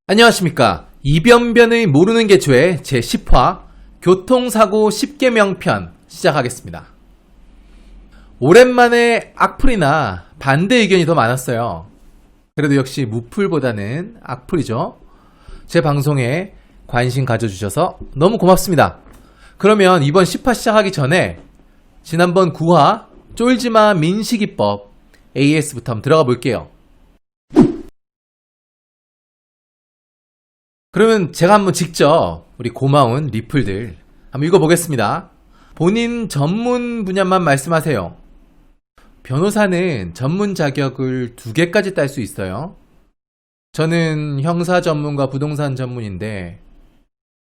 안녕하십니까. 이변변의 모르는 게 죄 제10화 교통사고 10개명 편 시작하겠습니다. 오랜만에 악플이나 반대 의견이 더 많았어요. 그래도 역시 무플보다는 악플이죠. 제 방송에 관심 가져주셔서 너무 고맙습니다. 그러면 이번 10화 시작하기 전에 지난번 9화 쫄지마 민식이법 AS부터 한번 들어가 볼게요. 그러면 제가 한번 직접 우리 고마운 리플들 한번 읽어보겠습니다. 본인 전문 분야만 말씀하세요. 변호사는 전문 자격을 2개까지 딸 수 있어요. 저는 형사 전문과 부동산 전문인데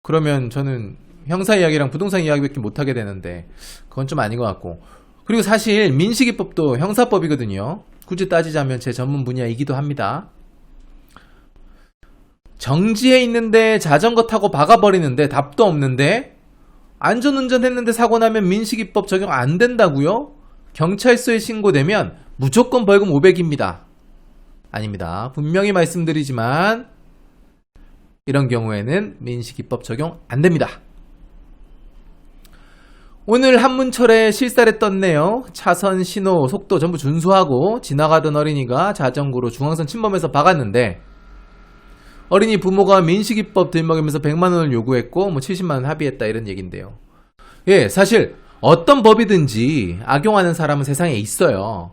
그러면 저는 형사 이야기랑 부동산 이야기밖에 못하게 되는데 그건 좀 아닌 것 같고, 그리고 사실 민식이법도 형사법이거든요. 굳이 따지자면 제 전문 분야이기도 합니다. 정지해 있는데 자전거 타고 박아버리는데 답도 없는데 안전운전 했는데 사고 나면 민식이법 적용 안 된다고요? 경찰서에 신고되면 무조건 벌금 500입니다. 아닙니다. 분명히 말씀드리지만 이런 경우에는 민식이법 적용 안 됩니다. 오늘 한문철에 실살에 떴네요. 차선, 신호, 속도 전부 준수하고 지나가던 어린이가 자전거로 중앙선 침범해서 박았는데 어린이 부모가 민식이법 들먹이면서 100만원을 요구했고 70만원 합의했다, 이런 얘기인데요. 예, 사실 어떤 법이든지 악용하는 사람은 세상에 있어요.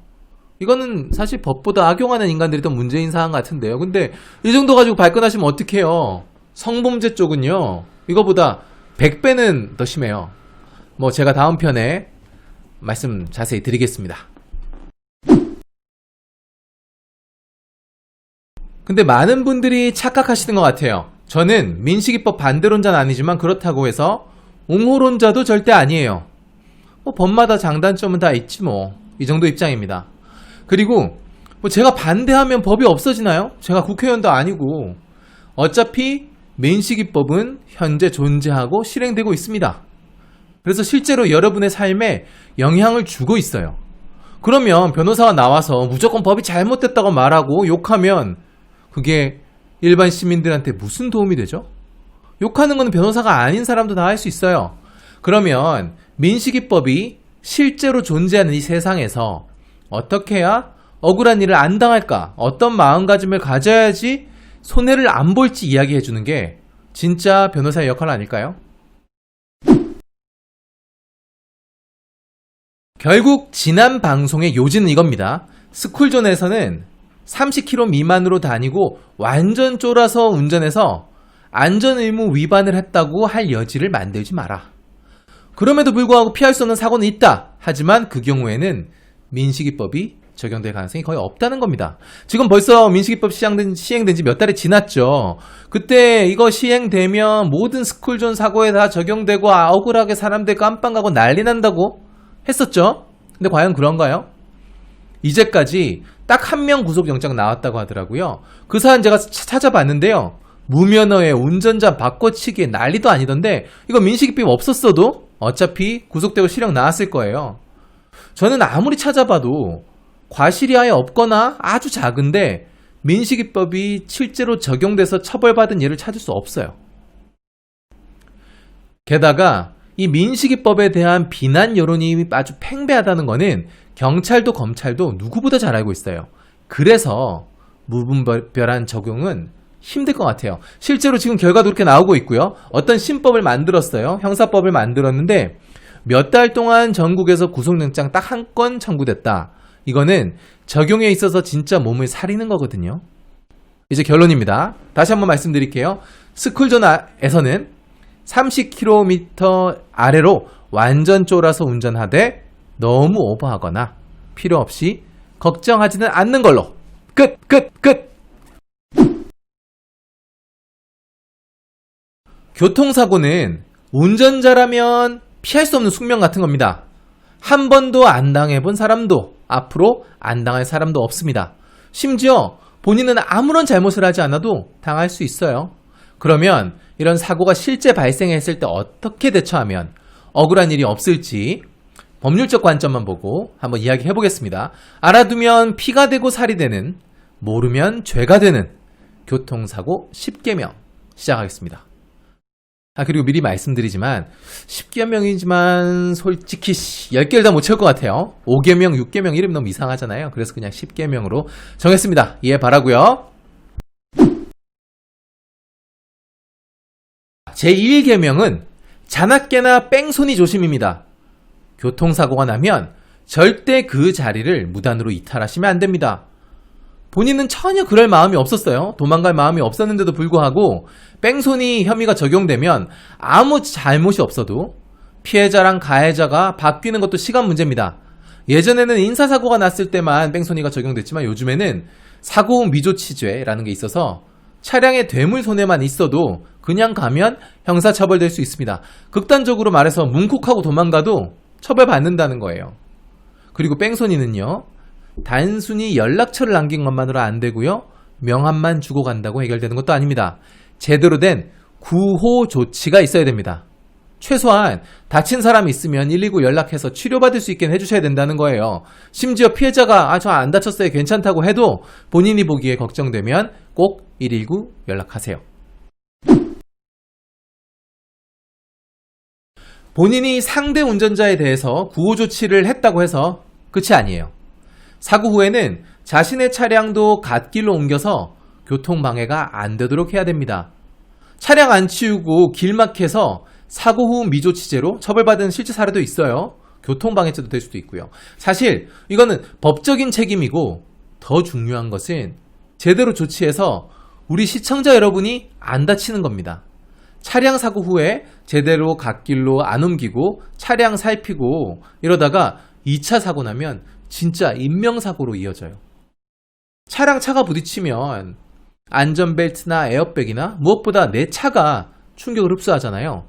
이거는 사실 법보다 악용하는 인간들이 더 문제인 사안 같은데요. 근데 이 정도 가지고 발끈하시면 어떡해요. 성범죄 쪽은요, 이거보다 100배는 더 심해요. 제가 다음 편에 말씀 자세히 드리겠습니다. 근데 많은 분들이 착각하시는 것 같아요. 저는 민식이법 반대론자는 아니지만 그렇다고 해서 옹호론자도 절대 아니에요. 법마다 장단점은 다 있지 이 정도 입장입니다. 그리고 제가 반대하면 법이 없어지나요? 제가 국회의원도 아니고. 어차피 민식이법은 현재 존재하고 실행되고 있습니다. 그래서 실제로 여러분의 삶에 영향을 주고 있어요. 그러면 변호사가 나와서 무조건 법이 잘못됐다고 말하고 욕하면 그게 일반 시민들한테 무슨 도움이 되죠? 욕하는 건 변호사가 아닌 사람도 다 할 수 있어요. 그러면 민식이법이 실제로 존재하는 이 세상에서 어떻게 해야 억울한 일을 안 당할까? 어떤 마음가짐을 가져야지 손해를 안 볼지 이야기해 주는 게 진짜 변호사의 역할 아닐까요? 결국 지난 방송의 요지는 이겁니다. 스쿨존에서는 30km 미만으로 다니고 완전 쫄아서 운전해서 안전의무 위반을 했다고 할 여지를 만들지 마라. 그럼에도 불구하고 피할 수 없는 사고는 있다. 하지만 그 경우에는 민식이법이 적용될 가능성이 거의 없다는 겁니다. 지금 벌써 민식이법 시행된 지 몇 달이 지났죠. 그때 이거 시행되면 모든 스쿨존 사고에 다 적용되고 억울하게 사람들 깜빵 가고 난리 난다고 했었죠. 근데 과연 그런가요? 이제까지 딱 1명 구속영장 나왔다고 하더라고요. 그 사안 제가 찾아봤는데요. 무면허에 운전자 바꿔치기에 난리도 아니던데 이거 민식이법 없었어도 어차피 구속되고 실형 나왔을 거예요. 저는 아무리 찾아봐도 과실이 아예 없거나 아주 작은데 민식이법이 실제로 적용돼서 처벌받은 예를 찾을 수 없어요. 게다가 이 민식이법에 대한 비난 여론이 아주 팽배하다는 거는 경찰도 검찰도 누구보다 잘 알고 있어요. 그래서 무분별한 적용은 힘들 것 같아요. 실제로 지금 결과도 그렇게 나오고 있고요. 어떤 신법을 만들었어요. 형사법을 만들었는데 몇 달 동안 전국에서 구속영장 딱 1건 청구됐다. 이거는 적용에 있어서 진짜 몸을 사리는 거거든요. 이제 결론입니다. 다시 한번 말씀드릴게요. 스쿨존에서는 30km 아래로 완전 쫄아서 운전하되 너무 오버하거나 필요 없이 걱정하지는 않는 걸로. 끝! 교통사고는 운전자라면 피할 수 없는 숙명 같은 겁니다. 한 번도 안 당해본 사람도 앞으로 안 당할 사람도 없습니다. 심지어 본인은 아무런 잘못을 하지 않아도 당할 수 있어요. 그러면 이런 사고가 실제 발생했을 때 어떻게 대처하면 억울한 일이 없을지 법률적 관점만 보고 한번 이야기해 보겠습니다. 알아두면 피가 되고 살이 되는, 모르면 죄가 되는 교통사고 10개명 시작하겠습니다. 그리고 미리 말씀드리지만 10개명이지만 솔직히 10개를 다 못 채울 것 같아요. 5개명, 6개명 이름 너무 이상하잖아요. 그래서 그냥 10개명으로 정했습니다. 이해 바라고요. 제1계명은 자나깨나 뺑소니 조심입니다. 교통사고가 나면 절대 그 자리를 무단으로 이탈하시면 안 됩니다. 본인은 전혀 그럴 마음이 없었어요. 도망갈 마음이 없었는데도 불구하고 뺑소니 혐의가 적용되면 아무 잘못이 없어도 피해자랑 가해자가 바뀌는 것도 시간 문제입니다. 예전에는 인사사고가 났을 때만 뺑소니가 적용됐지만 요즘에는 사고 후 미조치죄라는 게 있어서 차량의 괴물 손해만 있어도 그냥 가면 형사처벌될 수 있습니다. 극단적으로 말해서 뭉콕하고 도망가도 처벌받는다는 거예요. 그리고 뺑소니는요, 단순히 연락처를 남긴 것만으로 안 되고요, 명함만 주고 간다고 해결되는 것도 아닙니다. 제대로 된 구호 조치가 있어야 됩니다. 최소한 다친 사람이 있으면 119 연락해서 치료받을 수 있게 해주셔야 된다는 거예요. 심지어 피해자가 저 안 다쳤어요 괜찮다고 해도 본인이 보기에 걱정되면 꼭 119 연락하세요. 본인이 상대 운전자에 대해서 구호 조치를 했다고 해서 끝이 아니에요. 사고 후에는 자신의 차량도 갓길로 옮겨서 교통방해가 안 되도록 해야 됩니다. 차량 안 치우고 길 막혀서 사고 후 미조치죄로 처벌받은 실제 사례도 있어요. 교통방해죄도 될 수도 있고요. 사실 이거는 법적인 책임이고 더 중요한 것은 제대로 조치해서 우리 시청자 여러분이 안 다치는 겁니다. 차량 사고 후에 제대로 갓길로 안 옮기고 차량 살피고 이러다가 2차 사고 나면 진짜 인명사고로 이어져요. 차가 부딪히면 안전벨트나 에어백이나 무엇보다 내 차가 충격을 흡수하잖아요.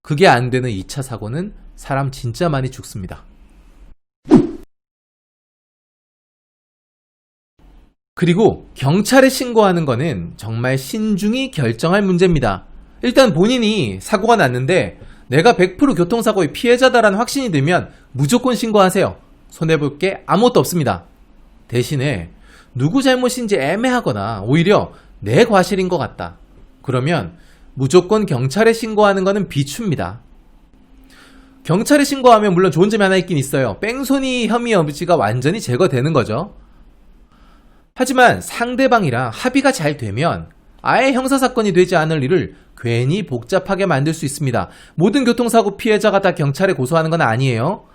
그게 안 되는 2차 사고는 사람 진짜 많이 죽습니다. 그리고 경찰에 신고하는 거는 정말 신중히 결정할 문제입니다. 일단 본인이 사고가 났는데 내가 100% 교통사고의 피해자다라는 확신이 들면 무조건 신고하세요. 손해볼 게 아무것도 없습니다. 대신에 누구 잘못인지 애매하거나 오히려 내 과실인 것 같다. 그러면 무조건 경찰에 신고하는 것은 비추입니다. 경찰에 신고하면 물론 좋은 점이 하나 있긴 있어요. 뺑소니 혐의 여부가 완전히 제거되는 거죠. 하지만 상대방이랑 합의가 잘 되면 아예 형사사건이 되지 않을 일을 괜히 복잡하게 만들 수 있습니다. 모든 교통사고 피해자가 다 경찰에 고소하는 건 아니에요.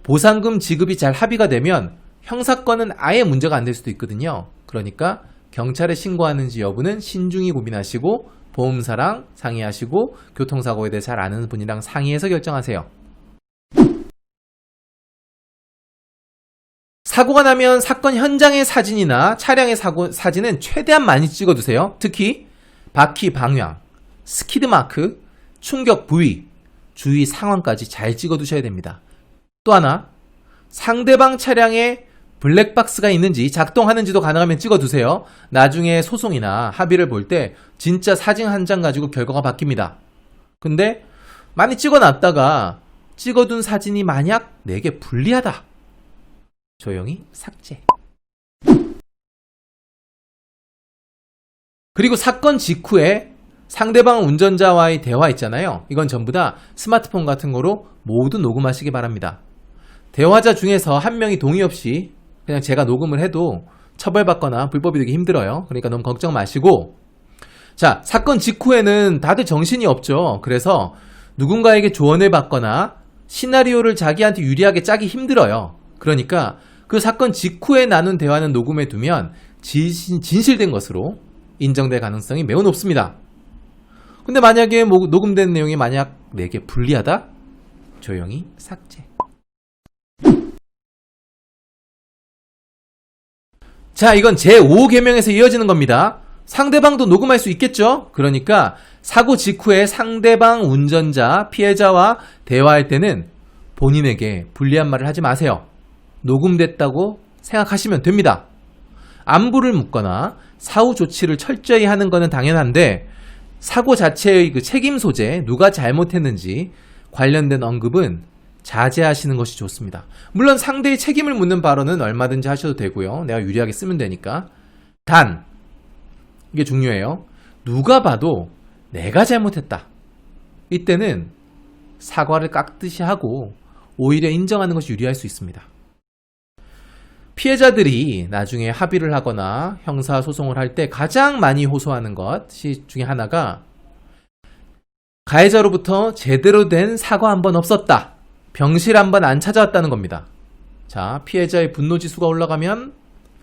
보상금 지급이 잘 합의가 되면 형사건은 아예 문제가 안 될 수도 있거든요. 그러니까 경찰에 신고하는지 여부는 신중히 고민하시고 보험사랑 상의하시고 교통사고에 대해 잘 아는 분이랑 상의해서 결정하세요. 사고가 나면 사건 현장의 사진이나 차량의 사진은 최대한 많이 찍어두세요. 특히 바퀴 방향, 스키드 마크, 충격 부위, 주위 상황까지 잘 찍어두셔야 됩니다. 또 하나, 상대방 차량에 블랙박스가 있는지 작동하는지도 가능하면 찍어두세요. 나중에 소송이나 합의를 볼 때 진짜 사진 한 장 가지고 결과가 바뀝니다. 근데 많이 찍어놨다가 찍어둔 사진이 만약 내게 불리하다. 조용히 삭제. 그리고 사건 직후에 상대방 운전자와의 대화 있잖아요. 이건 전부 다 스마트폰 같은 거로 모두 녹음하시기 바랍니다. 대화자 중에서 한 명이 동의 없이 그냥 제가 녹음을 해도 처벌받거나 불법이 되기 힘들어요. 그러니까 너무 걱정 마시고, 자, 사건 직후에는 다들 정신이 없죠. 그래서 누군가에게 조언을 받거나 시나리오를 자기한테 유리하게 짜기 힘들어요. 그러니까 그 사건 직후에 나눈 대화는 녹음해 두면 진실된 것으로 인정될 가능성이 매우 높습니다. 근데 만약에 녹음된 내용이 만약 내게 불리하다? 조용히 삭제. 자, 이건 제5계명에서 이어지는 겁니다. 상대방도 녹음할 수 있겠죠? 그러니까 사고 직후에 상대방 운전자, 피해자와 대화할 때는 본인에게 불리한 말을 하지 마세요. 녹음됐다고 생각하시면 됩니다. 안부를 묻거나 사후 조치를 철저히 하는 것은 당연한데 사고 자체의 그 책임 소재, 누가 잘못했는지 관련된 언급은 자제하시는 것이 좋습니다. 물론 상대의 책임을 묻는 발언은 얼마든지 하셔도 되고요. 내가 유리하게 쓰면 되니까. 단, 이게 중요해요. 누가 봐도 내가 잘못했다. 이때는 사과를 깍듯이 하고 오히려 인정하는 것이 유리할 수 있습니다. 피해자들이 나중에 합의를 하거나 형사소송을 할 때 가장 많이 호소하는 것 중에 하나가 가해자로부터 제대로 된 사과 한 번 없었다. 병실 한 번 안 찾아왔다는 겁니다. 자, 피해자의 분노지수가 올라가면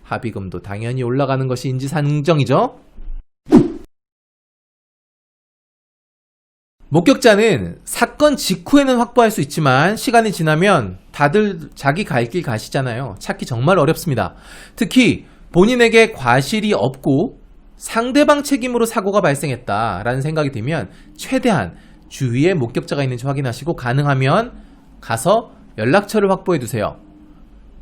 합의금도 당연히 올라가는 것이 인지상정이죠. 목격자는 사건 직후에는 확보할 수 있지만 시간이 지나면 다들 자기 갈 길 가시잖아요. 찾기 정말 어렵습니다. 특히 본인에게 과실이 없고 상대방 책임으로 사고가 발생했다라는 생각이 들면 최대한 주위에 목격자가 있는지 확인하시고 가능하면 가서 연락처를 확보해 두세요.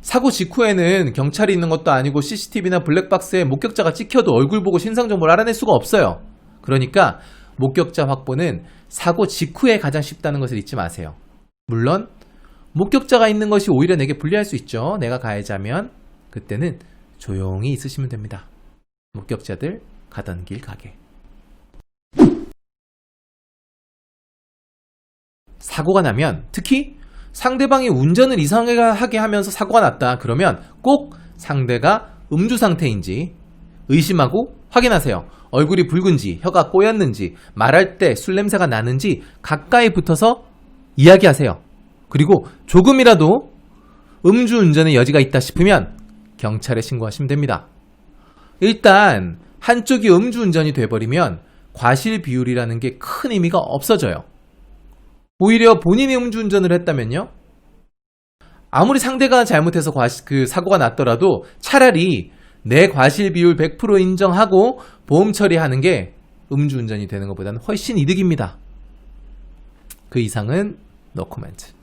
사고 직후에는 경찰이 있는 것도 아니고 CCTV나 블랙박스에 목격자가 찍혀도 얼굴 보고 신상정보를 알아낼 수가 없어요. 그러니까 목격자 확보는 사고 직후에 가장 쉽다는 것을 잊지 마세요. 물론 목격자가 있는 것이 오히려 내게 불리할 수 있죠. 내가 가해자면 그때는 조용히 있으시면 됩니다. 목격자들 가던 길 가게. 사고가 나면 특히 상대방이 운전을 이상하게 하면서 사고가 났다. 그러면 꼭 상대가 음주 상태인지 의심하고 확인하세요. 얼굴이 붉은지, 혀가 꼬였는지, 말할 때 술 냄새가 나는지 가까이 붙어서 이야기하세요. 그리고 조금이라도 음주운전의 여지가 있다 싶으면 경찰에 신고하시면 됩니다. 일단 한쪽이 음주운전이 돼버리면 과실 비율이라는 게 큰 의미가 없어져요. 오히려 본인이 음주운전을 했다면요? 아무리 상대가 잘못해서 사고가 났더라도 차라리 내 과실 비율 100% 인정하고 보험 처리하는 게 음주운전이 되는 것보다는 훨씬 이득입니다. 그 이상은 no comment.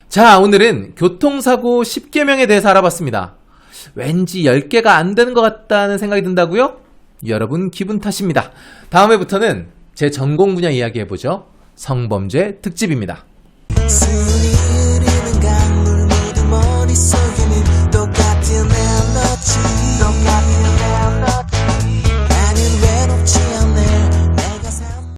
자, 오늘은 교통사고 10계명에 대해서 알아봤습니다. 왠지 10개가 안 되는 것 같다는 생각이 든다고요? 여러분 기분 탓입니다. 다음 회부터는 제 전공 분야 이야기 해보죠. 성범죄 특집입니다.